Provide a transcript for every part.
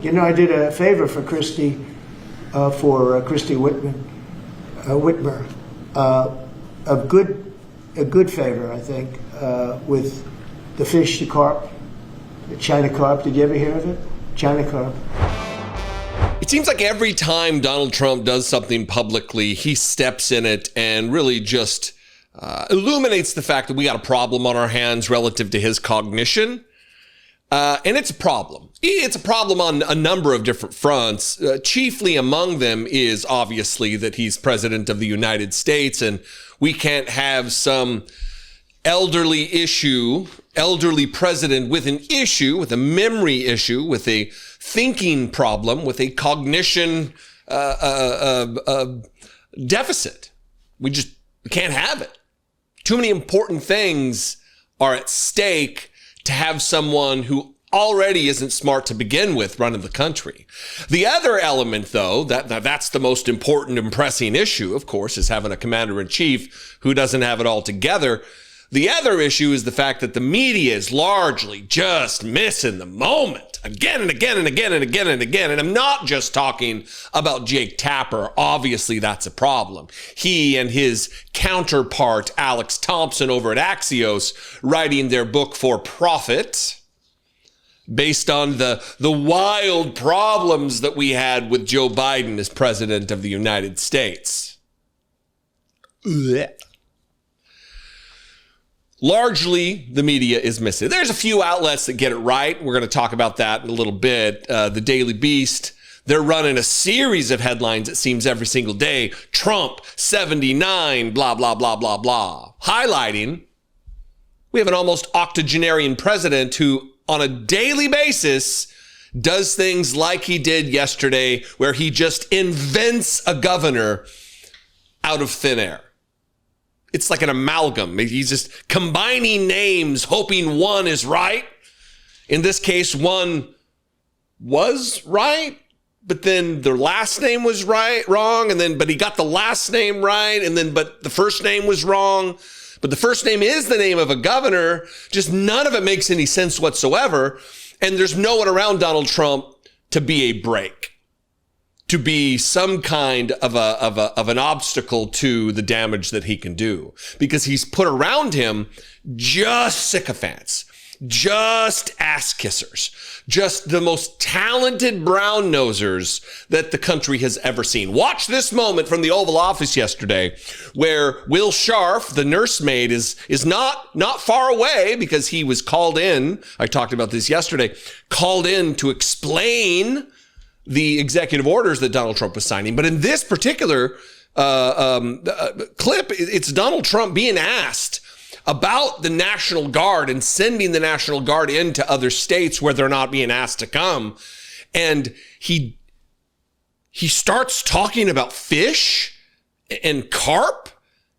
You know, I did a favor for Christy Whitmer, a good favor, I think, with the fish, the carp, the China carp. Did you ever hear of it? China carp. It seems like every time Donald Trump does something publicly, he steps in it and really just illuminates the fact that we got a problem on our hands relative to his cognition. And it's a problem. It's a problem on a number of different fronts. Chiefly among them is obviously that he's president of the United States, and we can't have some elderly president with an issue, with a memory issue, with a thinking problem, with a cognition deficit. We can't have it. Too many important things are at stake to have someone who already isn't smart to begin with running the country. The other element, though, that's the most important and pressing issue, of course, is having a commander-in-chief who doesn't have it all together. The other issue is the fact that the media is largely just missing the moment again and again and again and again and again. And I'm not just talking about Jake Tapper. Obviously, that's a problem. He and his counterpart, Alex Thompson, over at Axios, writing their book for profit, based on the wild problems that we had with Joe Biden as president of the United States. Blech. Largely, the media is missing. There's a few outlets that get it right. We're going to talk about that in a little bit. The Daily Beast, they're running a series of headlines, it seems, every single day. Trump, 79, blah, blah, blah, blah, blah. Highlighting, we have an almost octogenarian president who, on a daily basis, does things like he did yesterday, where he just invents a governor out of thin air. It's like an amalgam. He's just combining names, hoping one is right. In this case, one was right, but then their last name was wrong, but he got the last name right, but the first name was wrong. But the first name is the name of a governor. Just none of it makes any sense whatsoever. And there's no one around Donald Trump to be a brake, to be some kind of an obstacle to the damage that he can do, because he's put around him just sycophants, just ass kissers, just the most talented brown nosers that the country has ever seen. Watch this moment from the Oval Office yesterday, where Will Scharf, the nursemaid, is not far away, because he was called in. I talked about this yesterday, called in to explain the executive orders that Donald Trump was signing. But in this particular clip, it's Donald Trump being asked about the National Guard and sending the National Guard into other states where they're not being asked to come. And he starts talking about fish and carp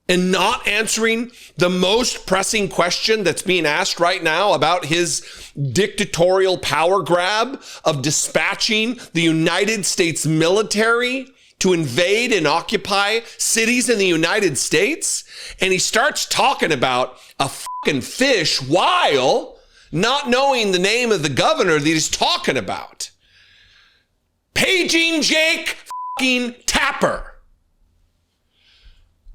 and not answering the most pressing question that's being asked right now about his dictatorial power grab of dispatching the United States military to invade and occupy cities in the United States. And he starts talking about a fucking fish while not knowing the name of the governor that he's talking about. Paging Jake fucking Tapper.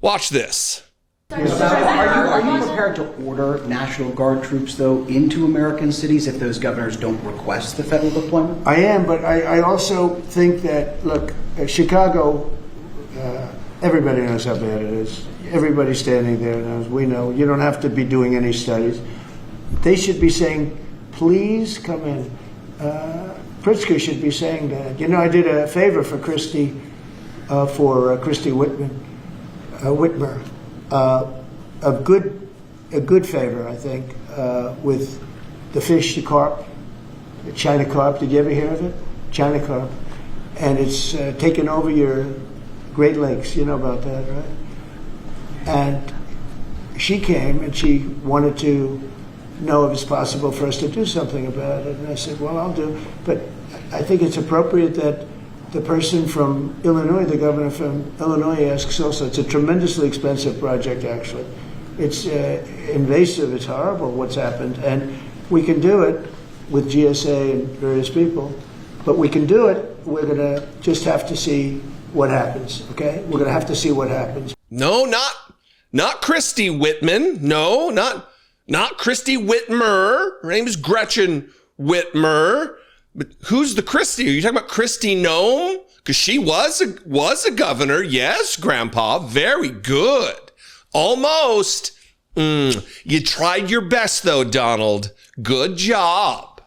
Watch this. Are you prepared to order National Guard troops, though, into American cities if those governors don't request the federal deployment? I am, but I also think that, look, Chicago, everybody knows how bad it is. Everybody standing there knows. We know. You don't have to be doing any studies. They should be saying, please come in. Pritzker should be saying that. You know, I did a favor for Christy Whitmer, a good favor, I think, with the fish, the carp, the China carp. Did you ever hear of it? China carp. And it's taken over your Great Lakes. You know about that, right? And she came and she wanted to know if it's possible for us to do something about it. And I said, well, I'll do. But I think it's appropriate that the person from Illinois, the governor from Illinois, asks also. It's a tremendously expensive project, actually. It's invasive. It's horrible what's happened. And we can do it with GSA and various people. but we can do it. We're going to just have to see what happens, okay? We're going to have to see what happens. No, not Christy Whitman. No, not Christy Whitmer. Her name is Gretchen Whitmer. But who's the Christy? Are you talking about Christy Nome? Because she was a governor. Yes, Grandpa. Very good. Almost. You tried your best, though, Donald. Good job.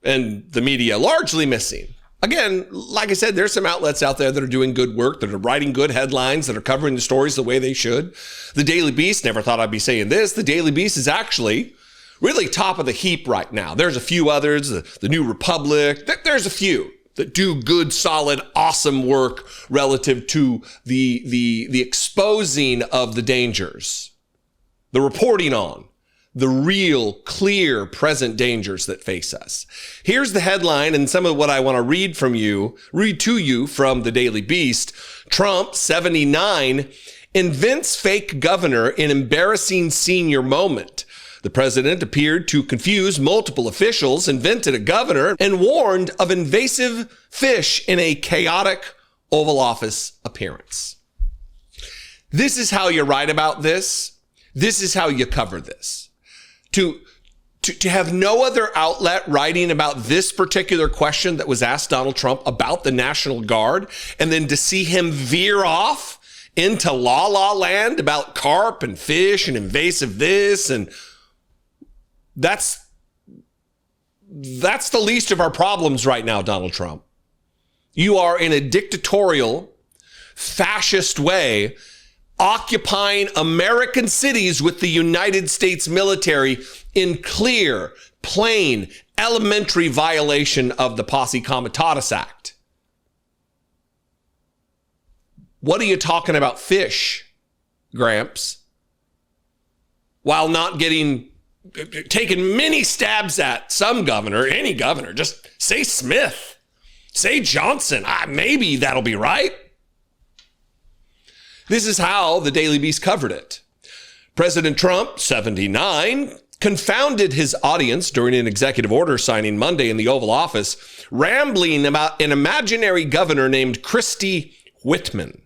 And the media largely missing. Again, like I said, there's some outlets out there that are doing good work, that are writing good headlines, that are covering the stories the way they should. The Daily Beast, never thought I'd be saying this. The Daily Beast is actually really top of the heap right now. There's a few others, the New Republic. There's a few that do good, solid, awesome work relative to the exposing of the dangers, the reporting on the real, clear, present dangers that face us. Here's the headline and some of what I want to read to you from the Daily Beast. Trump, 79, invents fake governor in embarrassing senior moment. The president appeared to confuse multiple officials, invented a governor, and warned of invasive fish in a chaotic Oval Office appearance. This is how you write about this. This is how you cover this. To have no other outlet writing about this particular question that was asked Donald Trump about the National Guard, and then to see him veer off into la land about carp and fish and invasive this, and that's the least of our problems right now, Donald Trump. You are in a dictatorial, fascist way occupying American cities with the United States military in clear, plain, elementary violation of the Posse Comitatus Act. What are you talking about fish, Gramps? While not taking many stabs at some governor, any governor, just say Smith, say Johnson. Maybe that'll be right. This is how the Daily Beast covered it. President Trump, 79, confounded his audience during an executive order signing Monday in the Oval Office, rambling about an imaginary governor named Christy Whitman.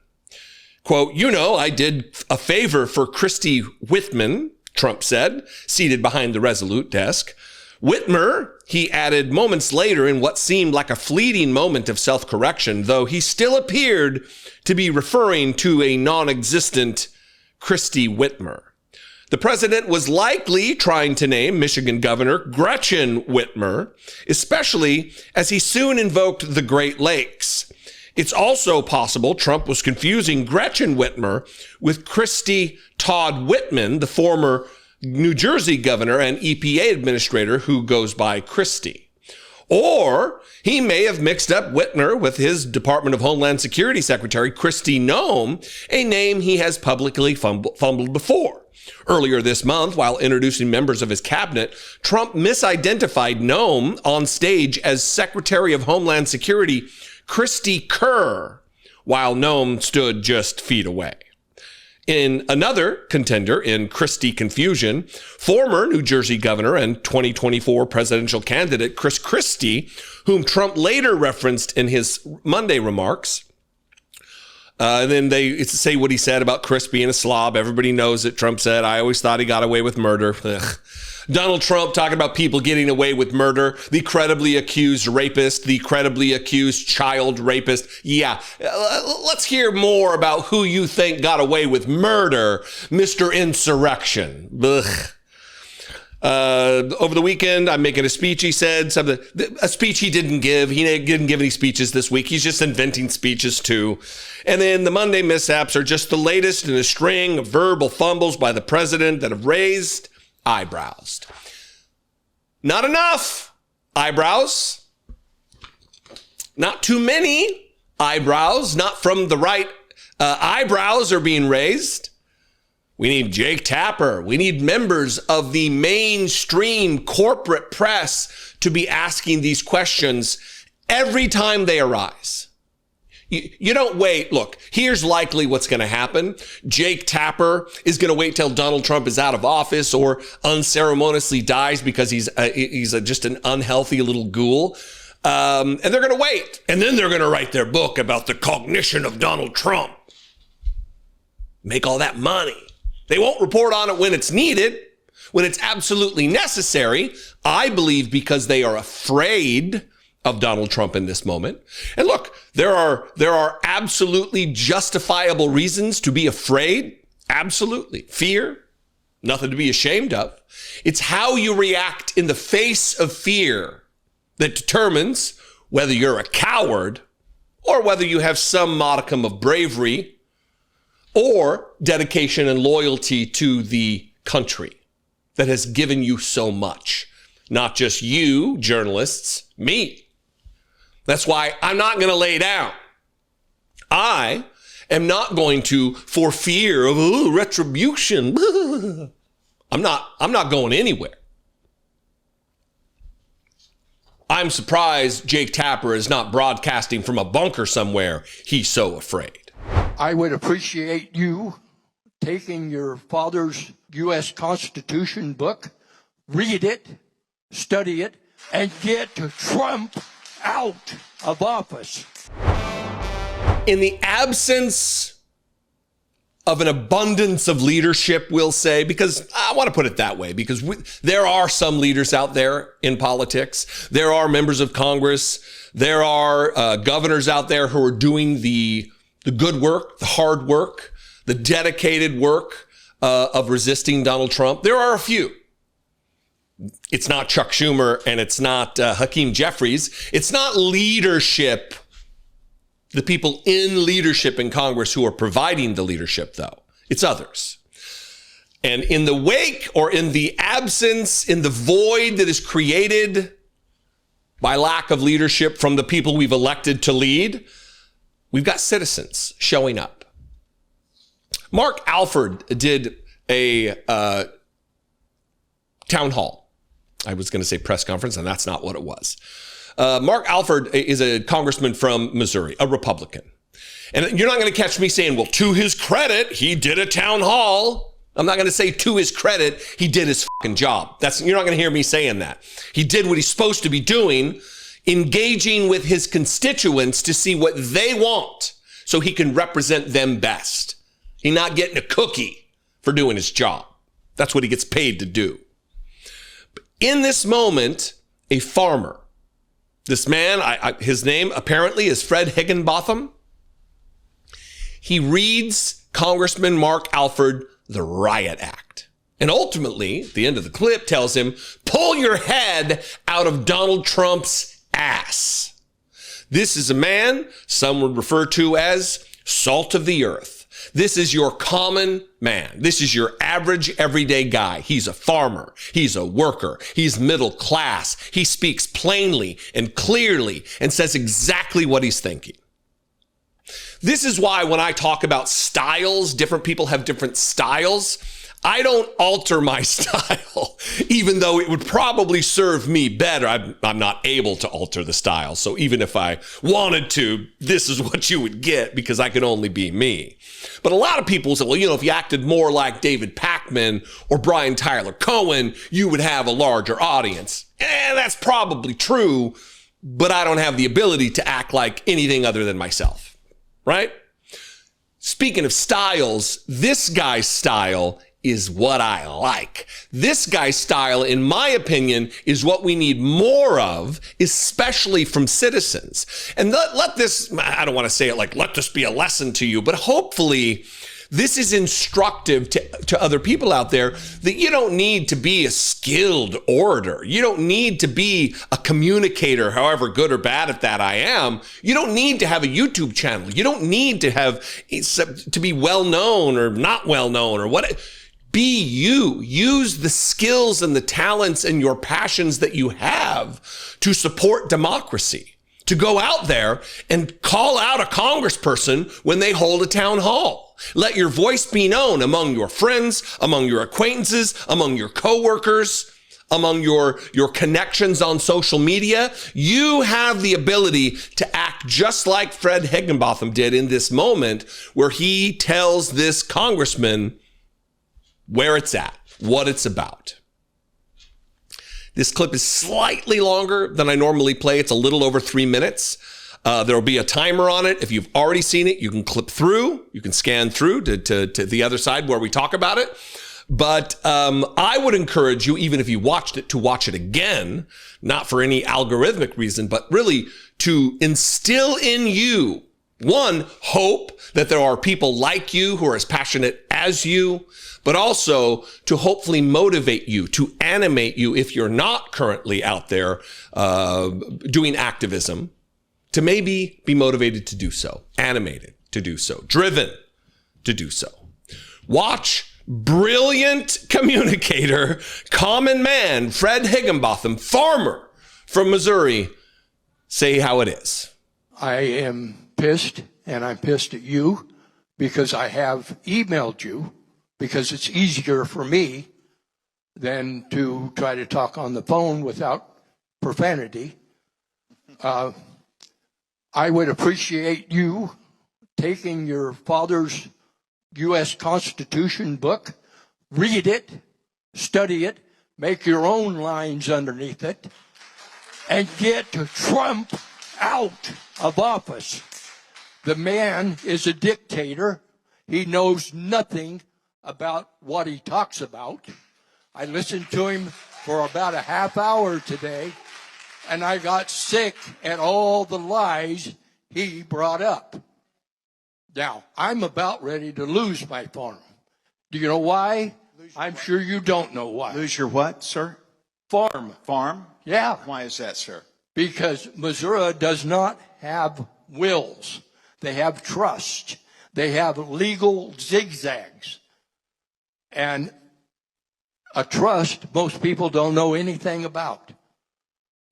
Quote, I did a favor for Christy Whitman, Trump said, seated behind the Resolute desk. Whitmer, he added moments later in what seemed like a fleeting moment of self-correction, though he still appeared to be referring to a non-existent Christy Whitmer. The president was likely trying to name Michigan Governor Gretchen Whitmer, especially as he soon invoked the Great Lakes. It's also possible Trump was confusing Gretchen Whitmer with Christy Todd Whitman, the former New Jersey governor and EPA administrator who goes by Christy. Or he may have mixed up Whitmer with his Department of Homeland Security Secretary, Christy Nome, a name he has publicly fumbled before. Earlier this month, while introducing members of his cabinet, Trump misidentified Nome on stage as Secretary of Homeland Security Christy Kerr, while Nome stood just feet away. In another contender in Christie confusion, former New Jersey governor and 2024 presidential candidate Chris Christie, whom Trump later referenced in his Monday remarks. And then they say what he said about Chris being a slob. Everybody knows it. Trump said, I always thought he got away with murder. Ugh. Donald Trump talking about people getting away with murder, the credibly accused rapist, the credibly accused child rapist. Yeah, let's hear more about who you think got away with murder, Mr. Insurrection. Ugh. Over the weekend, I'm making a speech, he said, a speech he didn't give. He didn't give any speeches this week. He's just inventing speeches too. And then the Monday mishaps are just the latest in a string of verbal fumbles by the president that have raised eyebrows. Not enough eyebrows. Not too many eyebrows. Not from the right eyebrows are being raised. We need Jake Tapper. We need members of the mainstream corporate press to be asking these questions every time they arise. You don't wait. Look, here's likely what's going to happen. Jake Tapper is going to wait till Donald Trump is out of office or unceremoniously dies because he's just an unhealthy little ghoul. And they're going to wait. And then they're going to write their book about the cognition of Donald Trump. Make all that money. They won't report on it when it's needed, when it's absolutely necessary. I believe because they are afraid of Donald Trump in this moment. And look, there are absolutely justifiable reasons to be afraid. Absolutely. Fear, nothing to be ashamed of. It's how you react in the face of fear that determines whether you're a coward or whether you have some modicum of bravery or dedication and loyalty to the country that has given you so much. Not just you, journalists, me. That's why I'm not going to lay down. I am not going to, for fear of retribution. I'm not going anywhere. I'm surprised Jake Tapper is not broadcasting from a bunker somewhere. He's so afraid. I would appreciate you taking your father's U.S. Constitution book, read it, study it, and get Trump out of office. In the absence of an abundance of leadership, we'll say, because I want to put it that way, because there are some leaders out there in politics. There are members of Congress. There are governors out there who are doing the good work, the hard work, the dedicated work of resisting Donald Trump. There are a few. It's not Chuck Schumer and it's not Hakeem Jeffries. It's not leadership, the people in leadership in Congress who are providing the leadership, though. It's others. And in the wake or in the absence, in the void that is created by lack of leadership from the people we've elected to lead, we've got citizens showing up. Mark Alford did a town hall. I was going to say press conference, and that's not what it was. Mark Alford is a congressman from Missouri, a Republican. And you're not going to catch me saying, well, to his credit, he did a town hall. I'm not going to say to his credit, he did his fucking job. You're not going to hear me saying that. He did what he's supposed to be doing, engaging with his constituents to see what they want so he can represent them best. He's not getting a cookie for doing his job. That's what he gets paid to do. In this moment, a farmer, this man, his name apparently is Fred Higginbotham. He reads Congressman Mark Alford the Riot Act. And ultimately, the end of the clip tells him, pull your head out of Donald Trump's ass. This is a man some would refer to as salt of the earth. This is your common man. This is your average, everyday guy. He's a farmer. He's a worker. He's middle class. He speaks plainly and clearly and says exactly what he's thinking. This is why when I talk about styles, different people have different styles. I don't alter my style, even though it would probably serve me better. I'm not able to alter the style. So even if I wanted to, this is what you would get because I can only be me. But a lot of people say, well, if you acted more like David Pakman or Brian Tyler Cohen, you would have a larger audience. That's probably true, but I don't have the ability to act like anything other than myself, right? Speaking of styles, this guy's style is what I like. This guy's style, in my opinion, is what we need more of, especially from citizens. And let this, I don't want to say it like, let this be a lesson to you, but hopefully this is instructive to other people out there that you don't need to be a skilled orator. You don't need to be a communicator, however good or bad at that I am. You don't need to have a YouTube channel. You don't need to be well known or not well known or what. Be you. Use the skills and the talents and your passions that you have to support democracy, to go out there and call out a congressperson when they hold a town hall. Let your voice be known among your friends, among your acquaintances, among your coworkers, among your connections on social media, you have the ability to act just like Fred Higginbotham did in this moment, where he tells this congressman where it's at, what it's about. This clip is slightly longer than I normally play. It's a little over 3 minutes. There will be a timer on it. If you've already seen it, you can clip through. You can scan through to the other side where we talk about it. But I would encourage you, even if you watched it, to watch it again, not for any algorithmic reason, but really to instill in you, one, hope that there are people like you who are as passionate as you, but also to hopefully motivate you, to animate you if you're not currently out there doing activism, to maybe be motivated to do so, animated to do so, driven to do so. Watch brilliant communicator, common man, Fred Higginbotham, farmer from Missouri, say how it is. I am pissed, and I'm pissed at you because I have emailed you, because it's easier for me than to try to talk on the phone without profanity. I would appreciate you taking your father's U.S. Constitution book, read it, study it, make your own lines underneath it, and get Trump out of office. The man is a dictator. He knows nothing about what he talks about. I listened to him for about a half hour today, and I got sick at all the lies he brought up. Now, I'm about ready to lose my farm. Do you know why? I'm sure you don't know why. Lose your what, sir? Farm. Farm? Yeah. Why is that, sir? Because Missouri does not have wills. They have trust. They have legal zigzags. And a trust, most people don't know anything about.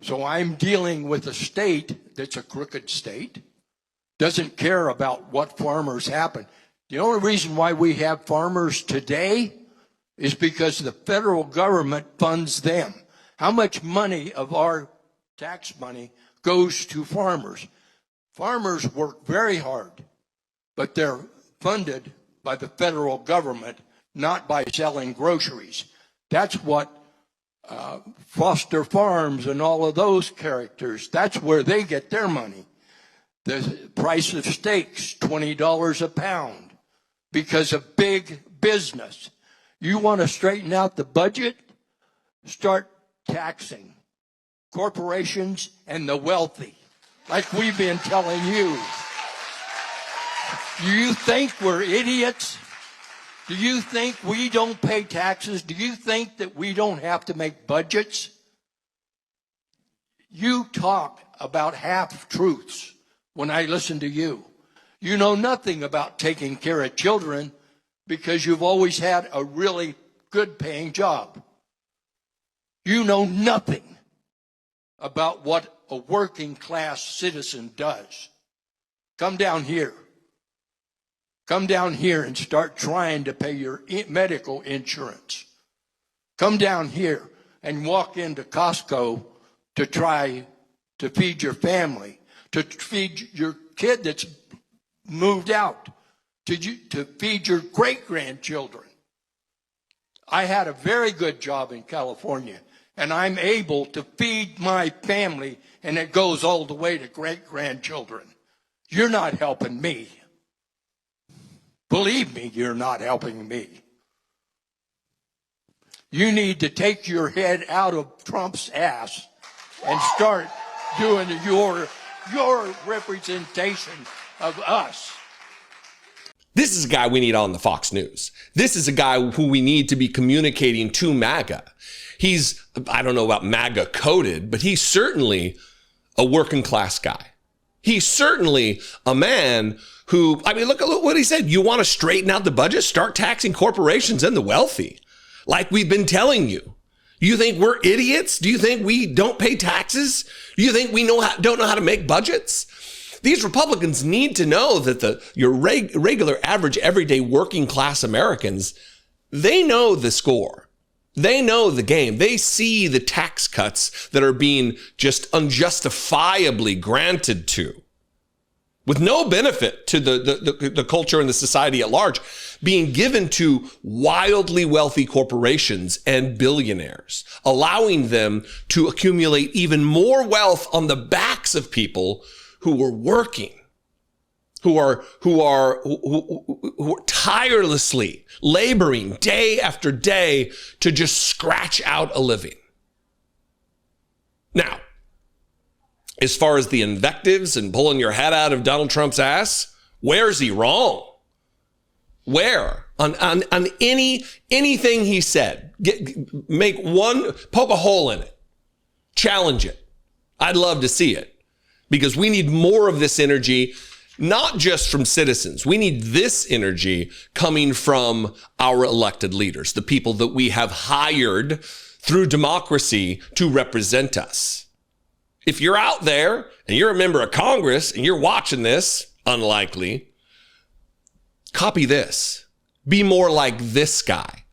So I'm dealing with a state that's a crooked state, doesn't care about what farmers happen. The only reason why we have farmers today is because the federal government funds them. How much money of our tax money goes to farmers? Farmers work very hard, but they're funded by the federal government, not by selling groceries. That's what Foster Farms and all of those characters, that's where they get their money. The price of steaks, $20 a pound, because of big business. You want to straighten out the budget? Start taxing corporations and the wealthy, like we've been telling you. Do you think we're idiots? Do you think we don't pay taxes? Do you think that we don't have to make budgets? You talk about half-truths when I listen to you. You know nothing about taking care of children because you've always had a really good-paying job. You know nothing about what a working-class citizen does. Come down here. Come down here and start trying to pay your medical insurance. Come down here and walk into Costco to try to feed your family, to feed your kid that's moved out, to feed your great-grandchildren. I had a very good job in California, and I'm able to feed my family, and it goes all the way to great-grandchildren. You're not helping me. Believe me, you're not helping me. You need to take your head out of Trump's ass and start doing your representation of us. This is a guy we need on the Fox News. This is a guy who we need to be communicating to MAGA. He's, I don't know about MAGA coded, but he's certainly a working class guy. He's certainly a man who, I mean, look at what he said. You want to straighten out the budget? Start taxing corporations and the wealthy, like we've been telling you. You think we're idiots? Do you think we don't pay taxes? Do you think we don't know how to make budgets? These Republicans need to know that your regular, average, everyday working class Americans, they know the score. They know the game. They see the tax cuts that are being just unjustifiably granted to, with no benefit to the culture and the society at large, being given to wildly wealthy corporations and billionaires, allowing them to accumulate even more wealth on the backs of people who are working, who are tirelessly laboring day after day to just scratch out a living. Now, as far as the invectives and pulling your head out of Donald Trump's ass, where's he wrong? Where? On anything he said, poke a hole in it, challenge it. I'd love to see it, because we need more of this energy, not just from citizens. We need this energy coming from our elected leaders, the people that we have hired through democracy to represent us. If you're out there and you're a member of Congress and you're watching this, unlikely, copy this. Be more like this guy.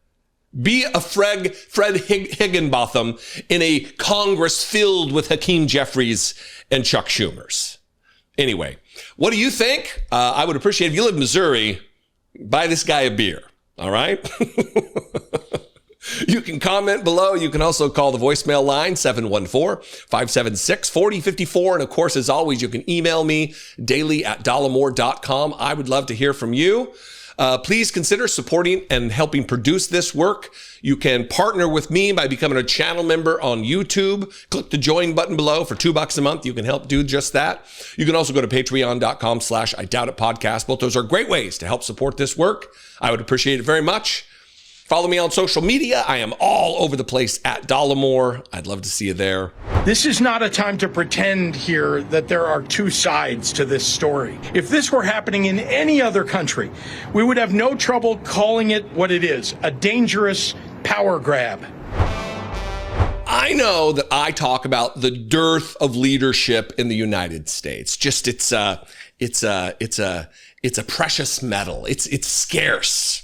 Be a Fred Higginbotham in a Congress filled with Hakeem Jeffries and Chuck Schumers. Anyway, what do you think? I would appreciate, if you live in Missouri, buy this guy a beer. All right? You can comment below. You can also call the voicemail line, 714-576-4054. And of course, as always, you can email me daily@dollemore.com. I would love to hear from you. Please consider supporting and helping produce this work. You can partner with me by becoming a channel member on YouTube. Click the join button below for $2 a month. You can help do just that. You can also go to patreon.com/IDoubtItPodcast. Both those are great ways to help support this work. I would appreciate it very much. Follow me on social media. I am all over the place at Dollemore. I'd love to see you there. This is not a time to pretend here that there are two sides to this story. If this were happening in any other country, we would have no trouble calling it what it is, a dangerous power grab. I know that I talk about the dearth of leadership in the United States. Just it's a precious metal. It's scarce.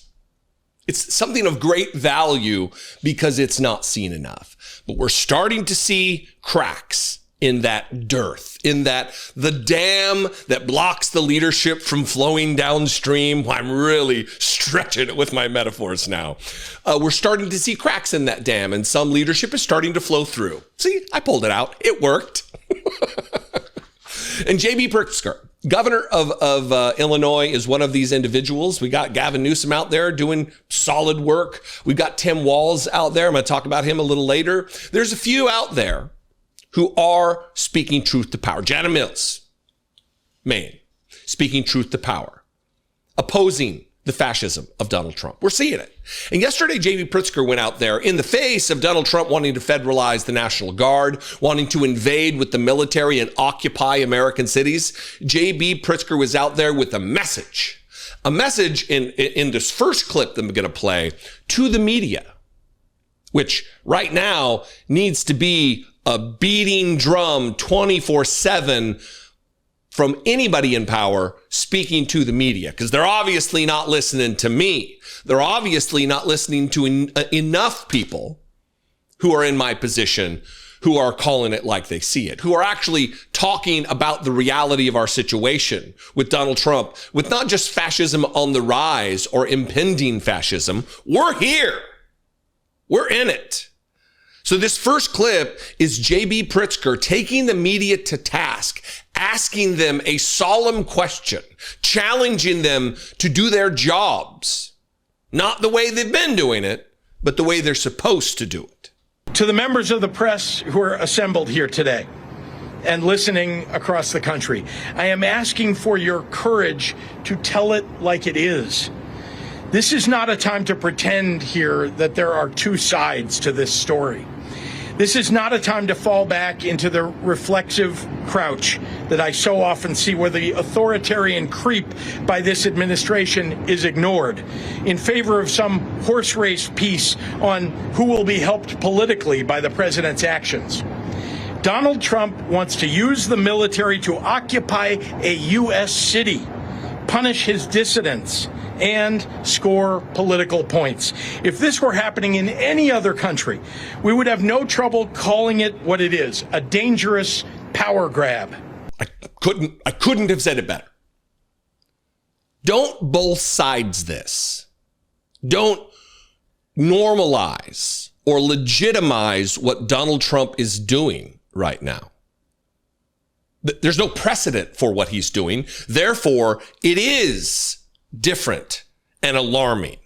It's something of great value because it's not seen enough. But we're starting to see cracks in that dearth, in that the dam that blocks the leadership from flowing downstream. I'm really stretching it with my metaphors now. We're starting to see cracks in that dam, and some leadership is starting to flow through. See, I pulled it out. It worked. And J.B. Pritzker, governor of Illinois, is one of these individuals. We got Gavin Newsom out there doing solid work. We've got Tim Walz out there. I'm going to talk about him a little later. There's a few out there who are speaking truth to power. Jana Mills, Maine, speaking truth to power, opposing the fascism of Donald Trump. We're seeing it. And yesterday, J.B. Pritzker went out there in the face of Donald Trump wanting to federalize the National Guard, wanting to invade with the military and occupy American cities. J.B. Pritzker was out there with a message in this first clip that I'm going to play to the media, which right now needs to be a beating drum 24/7 from anybody in power speaking to the media, because they're obviously not listening to me. They're obviously not listening to enough people who are in my position, who are calling it like they see it, who are actually talking about the reality of our situation with Donald Trump, with not just fascism on the rise or impending fascism. We're here. We're in it. So this first clip is J.B. Pritzker taking the media to task, asking them a solemn question, challenging them to do their jobs, not the way they've been doing it, but the way they're supposed to do it. To the members of the press who are assembled here today and listening across the country, I am asking for your courage to tell it like it is. This is not a time to pretend here that there are two sides to this story. This is not a time to fall back into the reflexive crouch that I so often see, where the authoritarian creep by this administration is ignored in favor of some horse race piece on who will be helped politically by the president's actions. Donald Trump wants to use the military to occupy a U.S. city, punish his dissidents, and score political points. If this were happening in any other country, we would have no trouble calling it what it is, a dangerous power grab. I couldn't have said it better. Don't both sides this. Don't normalize or legitimize what Donald Trump is doing right now. There's no precedent for what he's doing. Therefore, it is different and alarming.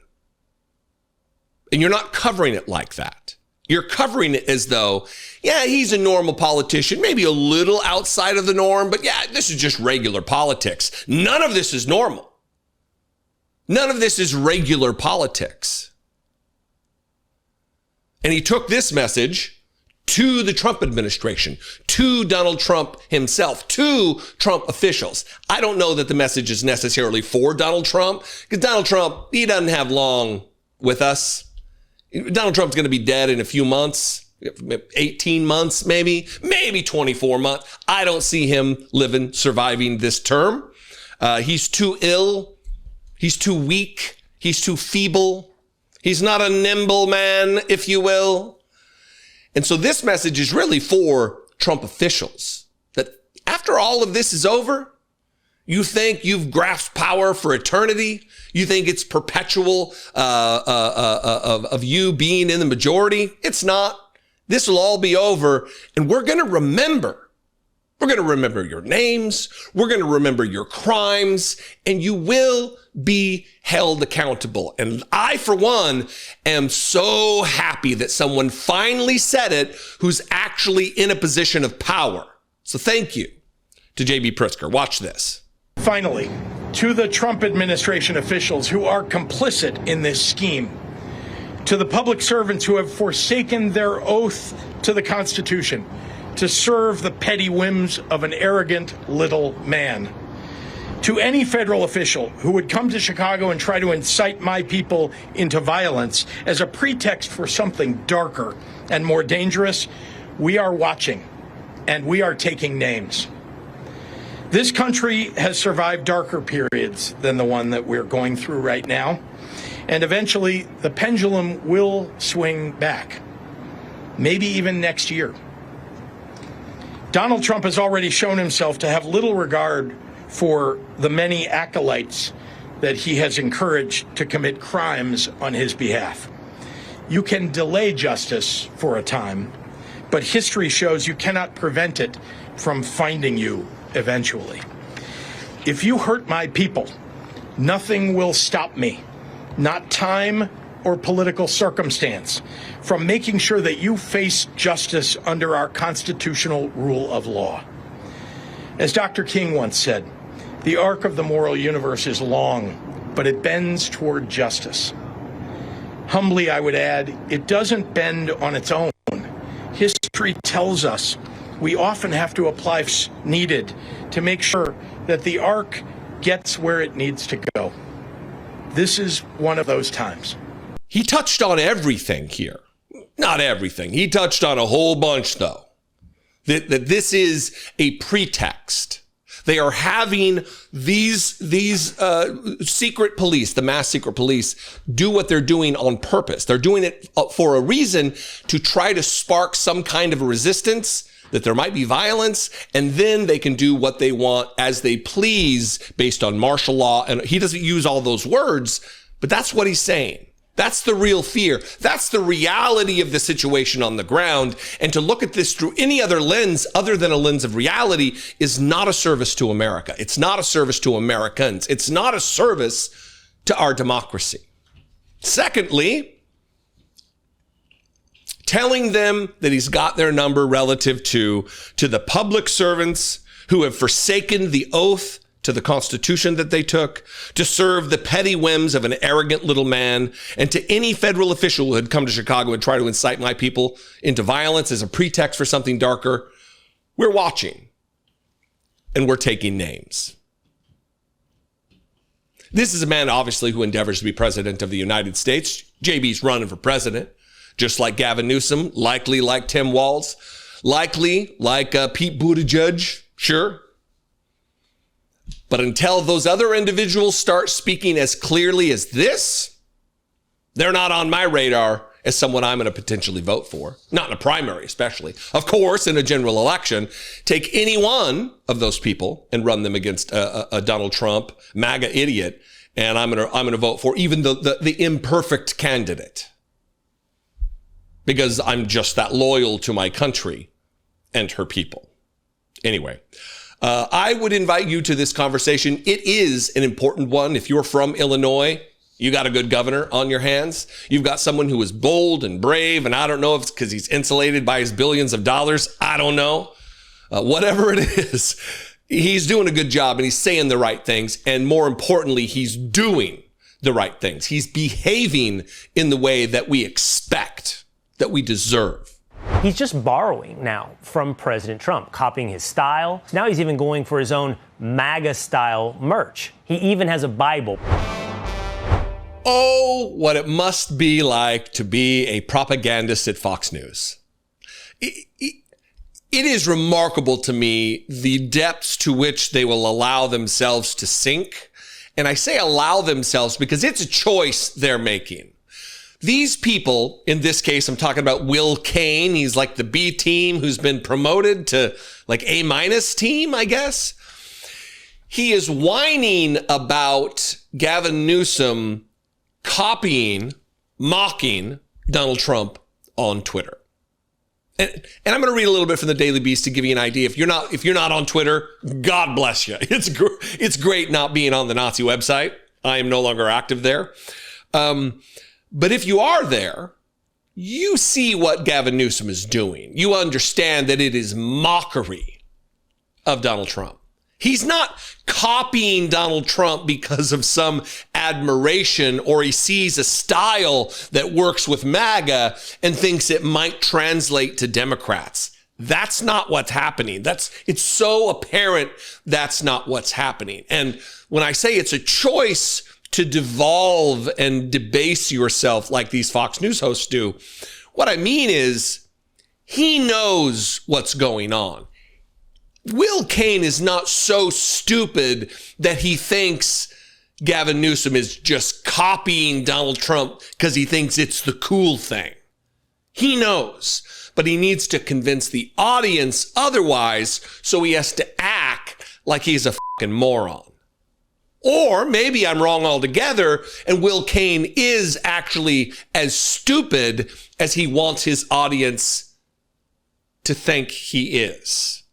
And you're not covering it like that. You're covering it as though, yeah, he's a normal politician, maybe a little outside of the norm, but yeah, this is just regular politics. None of this is normal. None of this is regular politics. And he took this message to the Trump administration, to Donald Trump himself, to Trump officials. I don't know that the message is necessarily for Donald Trump, because Donald Trump, he doesn't have long with us. Donald Trump's going to be dead in a few months, 18 months, maybe 24 months. I don't see him surviving this term. He's too ill. He's too weak. He's too feeble. He's not a nimble man, if you will. And so this message is really for Trump officials, that after all of this is over, you think you've grasped power for eternity. You think it's perpetual of you being in the majority. It's not. This will all be over. And we're going to remember. We're going to remember your names. We're going to remember your crimes. And you will be held accountable. And I, for one, am so happy that someone finally said it who's actually in a position of power. So thank you to J.B. Pritzker. Watch this. Finally, to the Trump administration officials who are complicit in this scheme, to the public servants who have forsaken their oath to the Constitution to serve the petty whims of an arrogant little man, to any federal official who would come to Chicago and try to incite my people into violence as a pretext for something darker and more dangerous, we are watching and we are taking names. This country has survived darker periods than the one that we're going through right now, and eventually the pendulum will swing back, maybe even next year. Donald Trump has already shown himself to have little regard for the many acolytes that he has encouraged to commit crimes on his behalf. You can delay justice for a time, but history shows you cannot prevent it from finding you eventually. If you hurt my people, nothing will stop me, not time or political circumstance, from making sure that you face justice under our constitutional rule of law. As Dr. King once said, the arc of the moral universe is long, but it bends toward justice. Humbly, I would add, it doesn't bend on its own. History tells us we often have to apply force needed to make sure that the arc gets where it needs to go. This is one of those times. He touched on everything here. Not everything. He touched on a whole bunch, though. That this is a pretext. They are having these secret police, the mass secret police, do what they're doing on purpose. They're doing it for a reason, to try to spark some kind of a resistance, that there might be violence, and then they can do what they want as they please based on martial law. And he doesn't use all those words, but that's what he's saying. That's the real fear. That's the reality of the situation on the ground. And to look at this through any other lens other than a lens of reality is not a service to America. It's not a service to Americans. It's not a service to our democracy. Secondly, telling them that he's got their number relative to the public servants who have forsaken the oath to the Constitution that they took, to serve the petty whims of an arrogant little man, and to any federal official who had come to Chicago and try to incite my people into violence as a pretext for something darker. We're watching, and we're taking names. This is a man, obviously, who endeavors to be president of the United States. JB's running for president, just like Gavin Newsom, likely like Tim Walz, likely like Pete Buttigieg, sure. But until those other individuals start speaking as clearly as this, they're not on my radar as someone I'm going to potentially vote for. Not in a primary, especially. Of course, in a general election, take any one of those people and run them against a Donald Trump MAGA idiot, and I'm going to vote for even the imperfect candidate, because I'm just that loyal to my country and her people. Anyway, I would invite you to this conversation. It is an important one. If you're from Illinois, you got a good governor on your hands. You've got someone who is bold and brave, and I don't know if it's because he's insulated by his billions of dollars. I don't know. Whatever it is, he's doing a good job, and he's saying the right things. And more importantly, he's doing the right things. He's behaving in the way that we expect, that we deserve. He's just borrowing now from President Trump, copying his style. Now he's even going for his own MAGA-style merch. He even has a Bible. Oh, what it must be like to be a propagandist at Fox News. It is remarkable to me the depths to which they will allow themselves to sink. And I say allow themselves because it's a choice they're making. These people, in this case, I'm talking about Will Cain. He's like the B team who's been promoted to like A- team, I guess. He is whining about Gavin Newsom copying, mocking Donald Trump on Twitter. And I'm going to read a little bit from the Daily Beast to give you an idea. If you're not on Twitter, God bless you. It's great not being on the Nazi website. I am no longer active there. But if you are there, you see what Gavin Newsom is doing. You understand that it is mockery of Donald Trump. He's not copying Donald Trump because of some admiration, or he sees a style that works with MAGA and thinks it might translate to Democrats. That's not what's happening. It's so apparent that's not what's happening. And when I say it's a choice to devolve and debase yourself like these Fox News hosts do, what I mean is he knows what's going on. Will Cain is not so stupid that he thinks Gavin Newsom is just copying Donald Trump because he thinks it's the cool thing. He knows, but he needs to convince the audience otherwise, so he has to act like he's a fucking moron. Or maybe I'm wrong altogether, and Will Cain is actually as stupid as he wants his audience to think he is.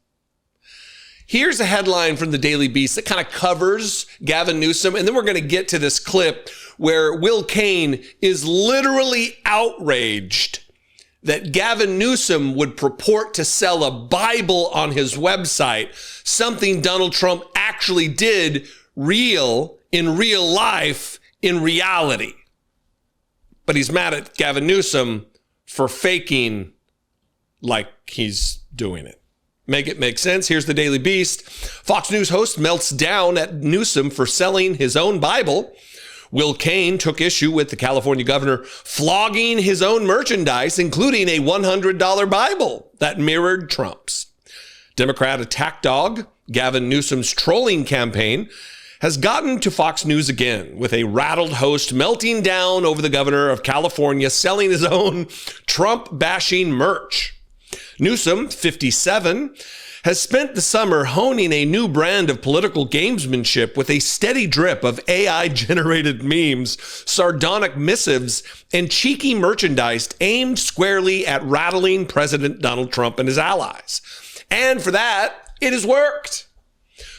Here's a headline from the Daily Beast that kind of covers Gavin Newsom, and then we're going to get to this clip where Will Cain is literally outraged that Gavin Newsom would purport to sell a Bible on his website, something Donald Trump actually did in real life, in reality. But he's mad at Gavin Newsom for faking like he's doing it. Make it make sense? Here's the Daily Beast. Fox News host melts down at Newsom for selling his own Bible. Will Cain took issue with the California governor flogging his own merchandise, including a $100 Bible that mirrored Trump's. Democrat attack dog Gavin Newsom's trolling campaign has gotten to Fox News again, with a rattled host melting down over the governor of California selling his own Trump-bashing merch. Newsom, 57, has spent the summer honing a new brand of political gamesmanship with a steady drip of AI-generated memes, sardonic missives, and cheeky merchandise aimed squarely at rattling President Donald Trump and his allies. And for that, it has worked.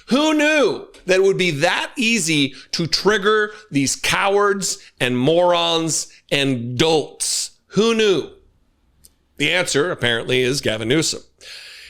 Who knew that it would be that easy to trigger these cowards and morons and dolts? Who knew? The answer, apparently, is Gavin Newsom.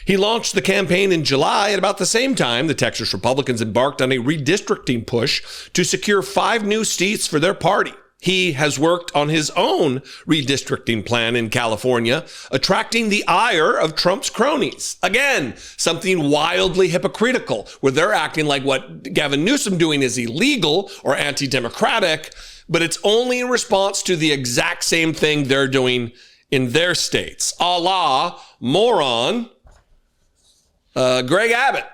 He launched the campaign in July at about the same time the Texas Republicans embarked on a redistricting push to secure 5 new seats for their party. He has worked on his own redistricting plan in California, attracting the ire of Trump's cronies. Again, something wildly hypocritical, where they're acting like what Gavin Newsom doing is illegal or anti-democratic, but it's only in response to the exact same thing they're doing in their states, a la moron Greg Abbott,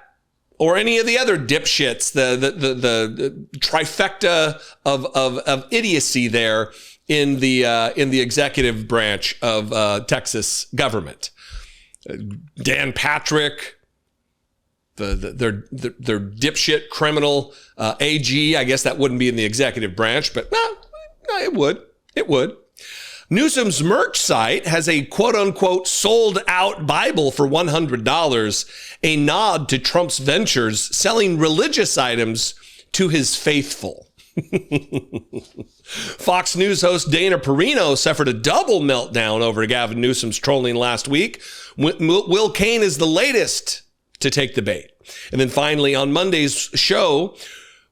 or any of the other dipshits, the trifecta of idiocy there in the executive branch of Texas government. Dan Patrick, their dipshit criminal AG. I guess that wouldn't be in the executive branch, but it would. It would. Newsom's merch site has a quote-unquote sold-out Bible for $100, a nod to Trump's ventures selling religious items to his faithful. Fox News host Dana Perino suffered a double meltdown over Gavin Newsom's trolling last week. Will Cain is the latest to take the bait. And then finally, on Monday's show,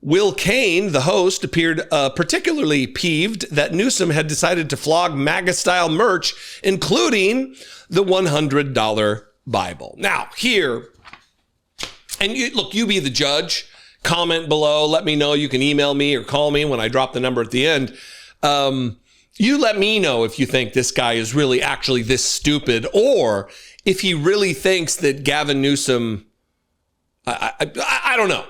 Will Cain, the host, appeared particularly peeved that Newsom had decided to flog MAGA-style merch, including the $100 Bible. Now, here, and you be the judge. Comment below. Let me know. You can email me or call me when I drop the number at the end. You let me know if you think this guy is really actually this stupid, or if he really thinks that Gavin Newsom, I don't know.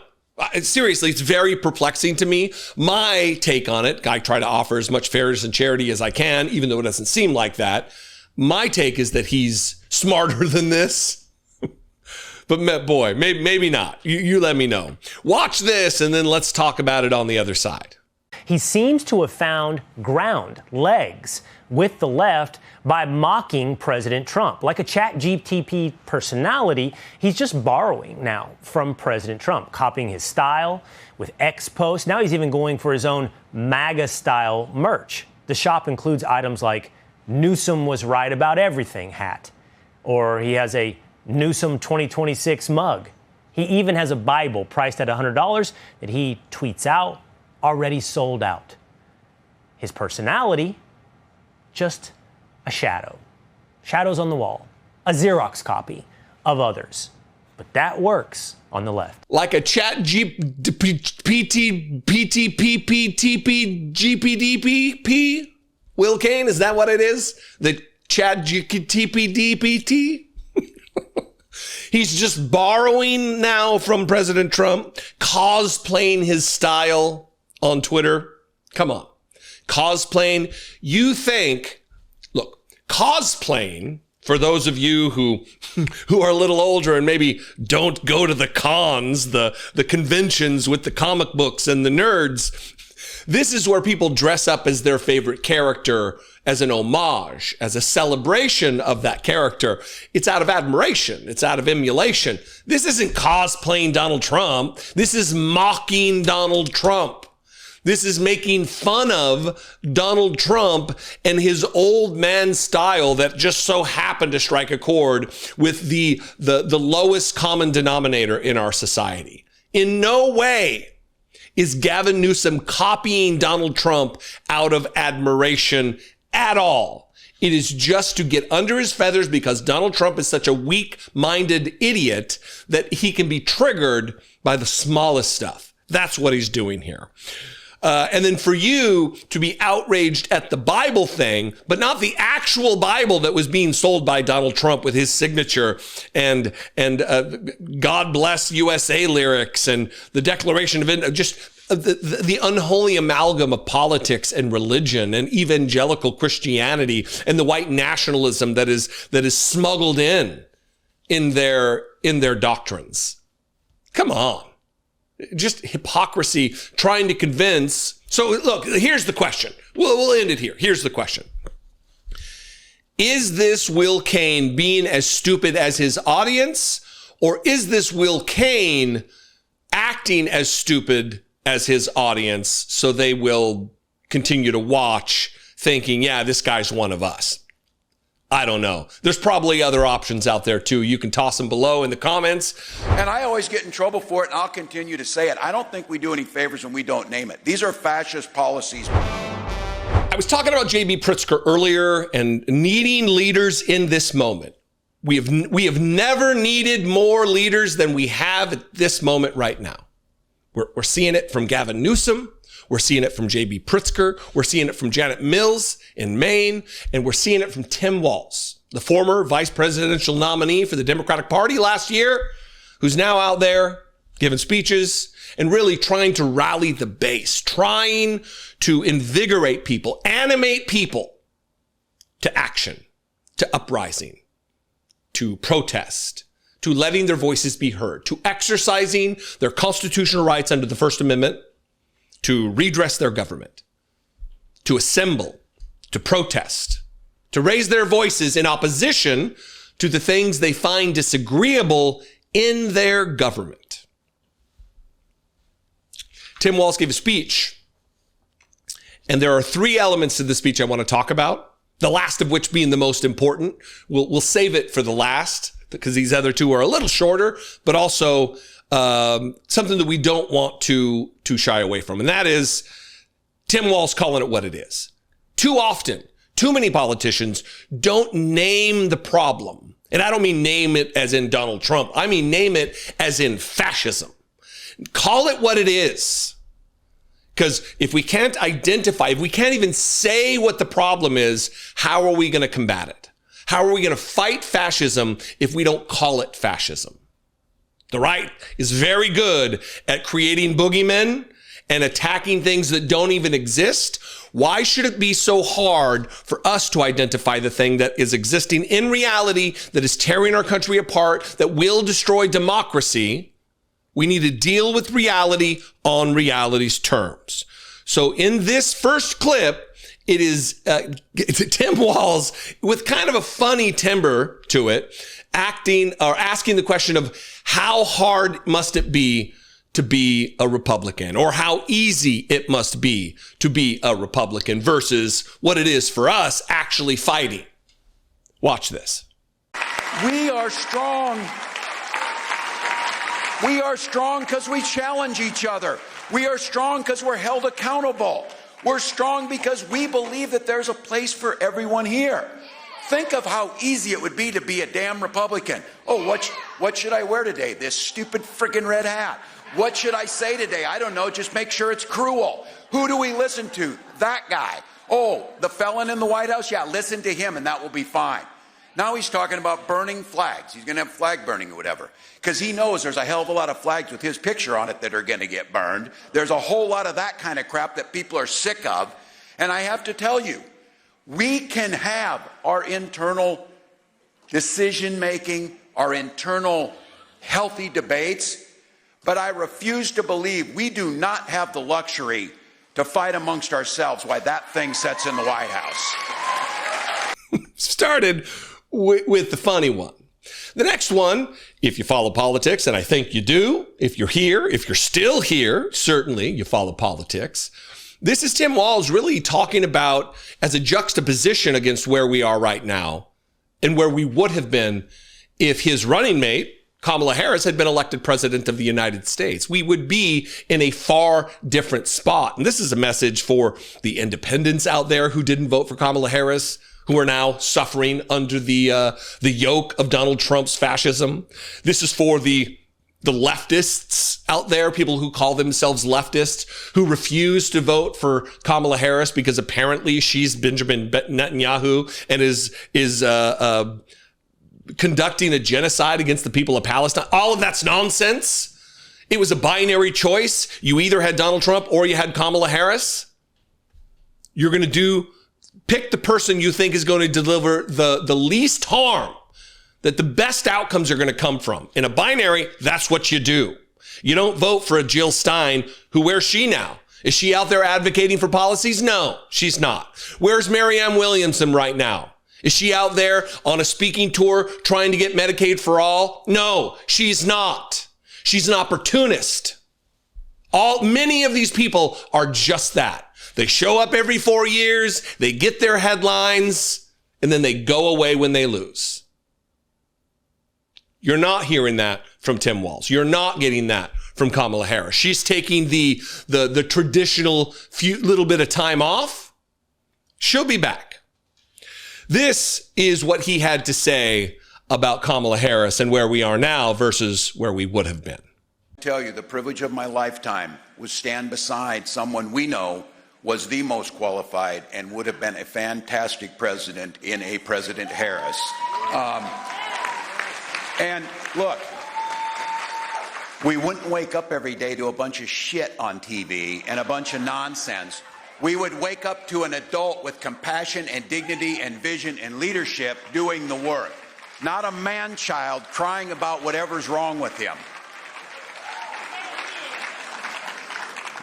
Seriously, it's very perplexing to me. My take on it, I try to offer as much fairness and charity as I can, even though it doesn't seem like that. My take is that he's smarter than this. But boy, maybe not. You let me know. Watch this, and then let's talk about it on the other side. He seems to have found ground, legs, with the left by mocking President Trump. Like a ChatGPT personality, he's just borrowing now from President Trump, copying his style with X posts. Now he's even going for his own MAGA-style merch. The shop includes items like Newsom was right about everything hat, or he has a Newsom 2026 mug. He even has a Bible priced at $100 that he tweets out, already sold out. His personality, just a shadow. Shadows on the wall. A Xerox copy of others. But that works on the left. Like a ChatGPT, Will Cain, is that what it is? The ChatGPT? He's just borrowing now from President Trump, cosplaying his style on Twitter. Come on. Cosplaying. You think, look, cosplaying, for those of you who are a little older and maybe don't go to the cons, the conventions with the comic books and the nerds, this is where people dress up as their favorite character as an homage, as a celebration of that character. It's out of admiration. It's out of emulation. This isn't cosplaying Donald Trump. This is mocking Donald Trump. This is making fun of Donald Trump and his old man style that just so happened to strike a chord with the lowest common denominator in our society. In no way is Gavin Newsom copying Donald Trump out of admiration at all. It is just to get under his feathers because Donald Trump is such a weak-minded idiot that he can be triggered by the smallest stuff. That's what he's doing here. And then for you to be outraged at the Bible thing, but not the actual Bible that was being sold by Donald Trump with his signature and God bless USA lyrics and the Declaration of just the unholy amalgam of politics and religion and evangelical Christianity and the white nationalism that is smuggled in their doctrines. Come on. Just hypocrisy, trying to convince. So look, here's the question. We'll end it here. Here's the question. Is this Will Cain being as stupid as his audience, or is this Will Cain acting as stupid as his audience so they will continue to watch thinking, yeah, this guy's one of us? I don't know. There's probably other options out there too. You can toss them below in the comments. And I always get in trouble for it, and I'll continue to say it. I don't think we do any favors when we don't name it. These are fascist policies. I was talking about J.B. Pritzker earlier and needing leaders in this moment. We have never needed more leaders than we have at this moment right now. We're seeing it from Gavin Newsom. We're seeing it from J.B. Pritzker. We're seeing it from Janet Mills in Maine. And we're seeing it from Tim Walz, the former vice presidential nominee for the Democratic Party last year, who's now out there giving speeches and really trying to rally the base, trying to invigorate people, animate people to action, to uprising, to protest, to letting their voices be heard, to exercising their constitutional rights under the First Amendment, to redress their government, to assemble, to protest, to raise their voices in opposition to the things they find disagreeable in their government. Tim Walz gave a speech, and there are three elements to the speech I want to talk about, the last of which being the most important. We'll save it for the last, because these other two are a little shorter, but also something that we don't want to shy away from. And that is Tim Walz calling it what it is. Too often, too many politicians don't name the problem. And I don't mean name it as in Donald Trump. I mean name it as in fascism. Call it what it is. Because if we can't identify, if we can't even say what the problem is, how are we going to combat it? How are we going to fight fascism if we don't call it fascism? The right is very good at creating boogeymen and attacking things that don't even exist. Why should it be so hard for us to identify the thing that is existing in reality, that is tearing our country apart, that will destroy democracy? We need to deal with reality on reality's terms. So in this first clip, it is Tim Walz with kind of a funny timbre to it, asking the question of how hard must it be to be a Republican, or how easy it must be to be a Republican versus what it is for us actually fighting. Watch this. We are strong. We are strong because we challenge each other. We are strong because we're held accountable. We're strong because we believe that there's a place for everyone here. Think of how easy it would be to be a damn Republican. Oh, what should I wear today? This stupid freaking red hat. What should I say today? I don't know. Just make sure it's cruel. Who do we listen to? That guy. Oh, the felon in the White House? Yeah, listen to him and that will be fine. Now he's talking about burning flags. He's going to have flag burning or whatever. Because he knows there's a hell of a lot of flags with his picture on it that are going to get burned. There's a whole lot of that kind of crap that people are sick of. And I have to tell you, we can have our internal decision-making, our internal healthy debates, but I refuse to believe we do not have the luxury to fight amongst ourselves while that thing sits in the White House. Started with the funny one. The next one, if you follow politics, and I think you do, if you're here, if you're still here, certainly you follow politics. This is Tim Walz really talking about as a juxtaposition against where we are right now and where we would have been if his running mate, Kamala Harris, had been elected president of the United States. We would be in a far different spot. And this is a message for the independents out there who didn't vote for Kamala Harris, who are now suffering under the yoke of Donald Trump's fascism. This is for the leftists out there, people who call themselves leftists, who refuse to vote for Kamala Harris because apparently she's Benjamin Netanyahu and is conducting a genocide against the people of Palestine. All of that's nonsense. It was a binary choice. You either had Donald Trump or you had Kamala Harris. You're going to pick the person you think is going to deliver the least harm, that the best outcomes are going to come from. In a binary, that's what you do. You don't vote for a Jill Stein, where's she now? Is she out there advocating for policies? No, she's not. Where's Marianne Williamson right now? Is she out there on a speaking tour trying to get Medicaid for all? No, she's not. She's an opportunist. Many of these people are just that. They show up every 4 years, they get their headlines, and then they go away when they lose. You're not hearing that from Tim Walz. You're not getting that from Kamala Harris. She's taking the traditional little bit of time off. She'll be back. This is what he had to say about Kamala Harris and where we are now versus where we would have been. I tell you, the privilege of my lifetime was stand beside someone we know was the most qualified and would have been a fantastic president in a President Harris. And look, We wouldn't wake up every day to a bunch of shit on TV and a bunch of nonsense. We would wake up to an adult with compassion and dignity and vision and leadership doing the work, not a man-child crying about whatever's wrong with him.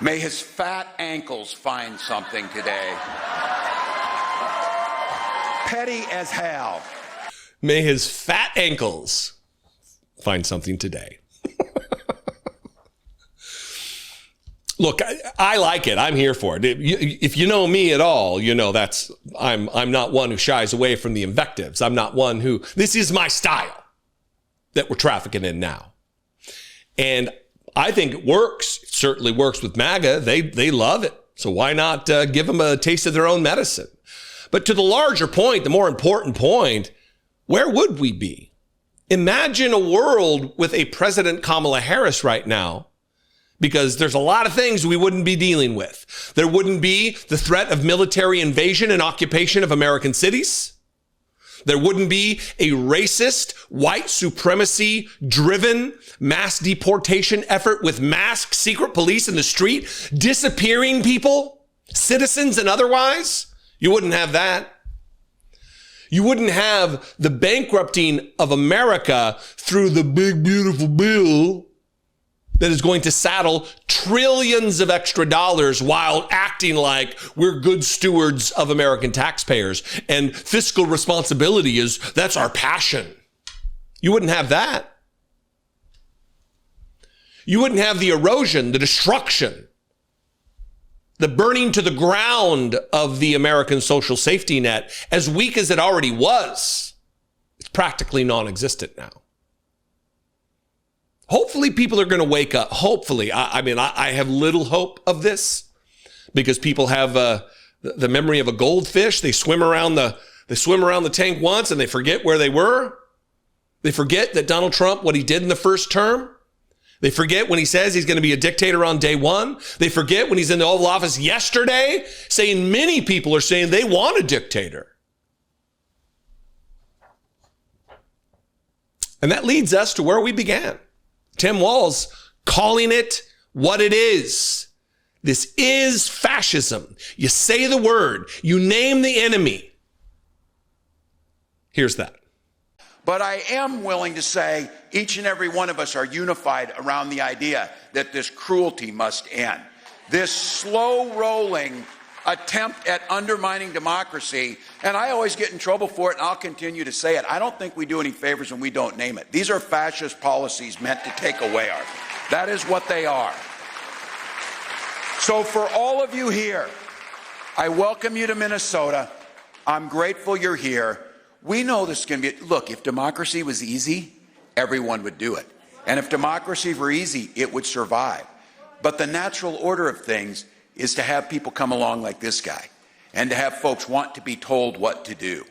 May his fat ankles find something today. Petty as hell. May his fat ankles find something today. Look, I like it. I'm here for it. If you know me at all, you know I'm not one who shies away from the invectives. I'm not one who, this is my style that we're trafficking in now. And I think it works. It certainly works with MAGA. They love it. So why not give them a taste of their own medicine? But to the larger point, the more important point, where would we be? Imagine a world with a President Kamala Harris right now, because there's a lot of things we wouldn't be dealing with. There wouldn't be the threat of military invasion and occupation of American cities. There wouldn't be a racist, white supremacy driven mass deportation effort with masked secret police in the street, disappearing people, citizens and otherwise. You wouldn't have that. You wouldn't have the bankrupting of America through the big, beautiful bill that is going to saddle trillions of extra dollars while acting like we're good stewards of American taxpayers. And fiscal responsibility that's our passion. You wouldn't have that. You wouldn't have the erosion, the destruction, the burning to the ground of the American social safety net, as weak as it already was. It's practically non-existent now. Hopefully people are going to wake up. Hopefully. I have little hope of this because people have the memory of a goldfish. They swim around the tank once and they forget where they were. They forget that Donald Trump, what he did in the first term. They forget when he says he's going to be a dictator on day one. They forget when he's in the Oval Office yesterday saying many people are saying they want a dictator. And that leads us to where we began. Tim Walz calling it what it is. This is fascism. You say the word, you name the enemy. Here's that. But I am willing to say each and every one of us are unified around the idea that this cruelty must end. This slow-rolling attempt at undermining democracy, and I always get in trouble for it, and I'll continue to say it. I don't think we do any favors when we don't name it. These are fascist policies meant to take away our. That is what they are. So for all of you here, I welcome you to Minnesota. I'm grateful you're here. We know this is going to be, look, if democracy was easy, everyone would do it. And if democracy were easy, it would survive. But the natural order of things is to have people come along like this guy and to have folks want to be told what to do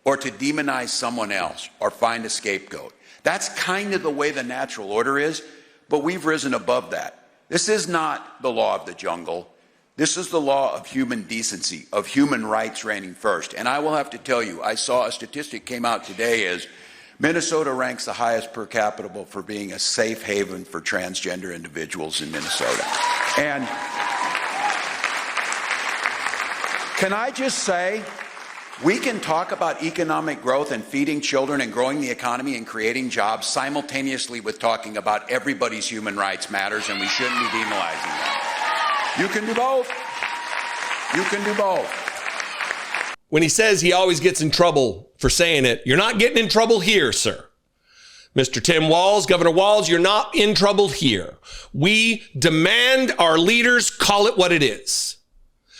or to demonize someone else or find a scapegoat. That's kind of the way the natural order is, but we've risen above that. This is not the law of the jungle. This is the law of human decency, of human rights reigning first. And I will have to tell you, I saw a statistic came out today is Minnesota ranks the highest per capita for being a safe haven for transgender individuals in Minnesota. And can I just say, we can talk about economic growth and feeding children and growing the economy and creating jobs simultaneously with talking about everybody's human rights matters, and we shouldn't be demonizing that. You can do both. You can do both. When he says he always gets in trouble for saying it, you're not getting in trouble here, sir. Mr. Tim Walz, Governor Walz, you're not in trouble here. We demand our leaders call it what it is.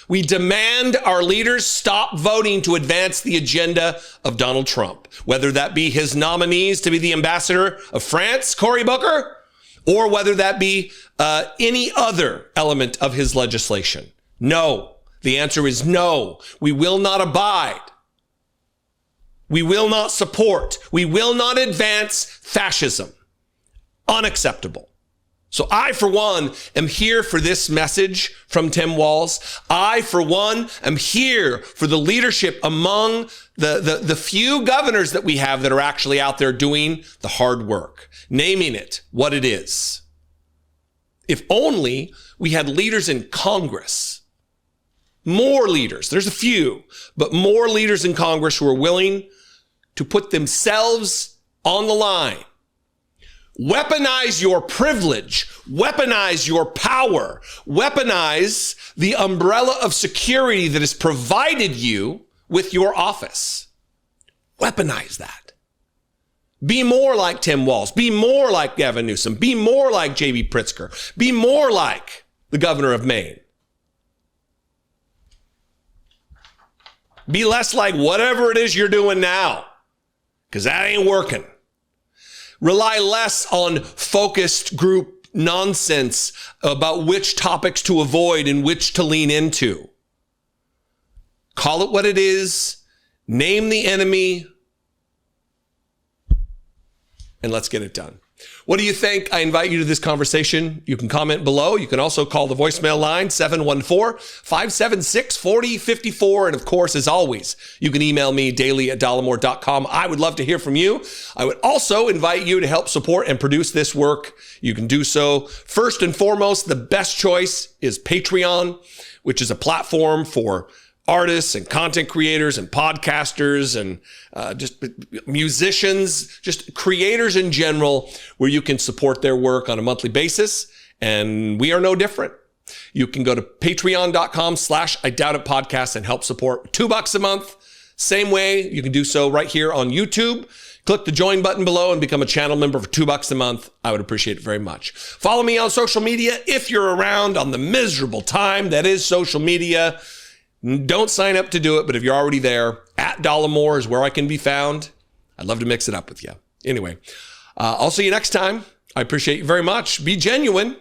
We demand our leaders stop voting to advance the agenda of Donald Trump, whether that be his nominees to be the ambassador of France, Cory Booker, or whether that be any other element of his legislation. No. The answer is no. We will not abide. We will not support. We will not advance fascism. Unacceptable. So I, for one, am here for this message from Tim Walz. I, for one, am here for the leadership among the few governors that we have that are actually out there doing the hard work, naming it what it is. If only we had leaders in Congress, more leaders, there's a few, but more leaders in Congress who are willing to put themselves on the line. Weaponize your privilege, weaponize your power, weaponize the umbrella of security that has provided you with your office. Weaponize that. Be more like Tim Walz. Be more like Gavin Newsom. Be more like J.B. Pritzker. Be more like the governor of Maine. Be less like whatever it is you're doing now, because that ain't working. Rely less on focused group nonsense about which topics to avoid and which to lean into. Call it what it is. Name the enemy. And let's get it done. What do you think? I invite you to this conversation. You can comment below. You can also call the voicemail line, 714-576-4054. And of course, as always, you can email me daily@dollemore.com. I would love to hear from you. I would also invite you to help support and produce this work. You can do so. First and foremost, the best choice is Patreon, which is a platform for artists and content creators and podcasters and just musicians, just creators in general, where you can support their work on a monthly basis. And we are no different. You can go to patreon.com/IDoubtIt and help support $2 a month. Same way, you can do so right here on YouTube. Click the join button below and become a channel member for $2 a month. I would appreciate it very much. Follow me on social media if you're around on the miserable time that is social media. Don't sign up to do it, but if you're already there, @Dollemore is where I can be found. I'd love to mix it up with you. Anyway, I'll see you next time. I appreciate you very much. Be genuine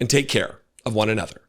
and take care of one another.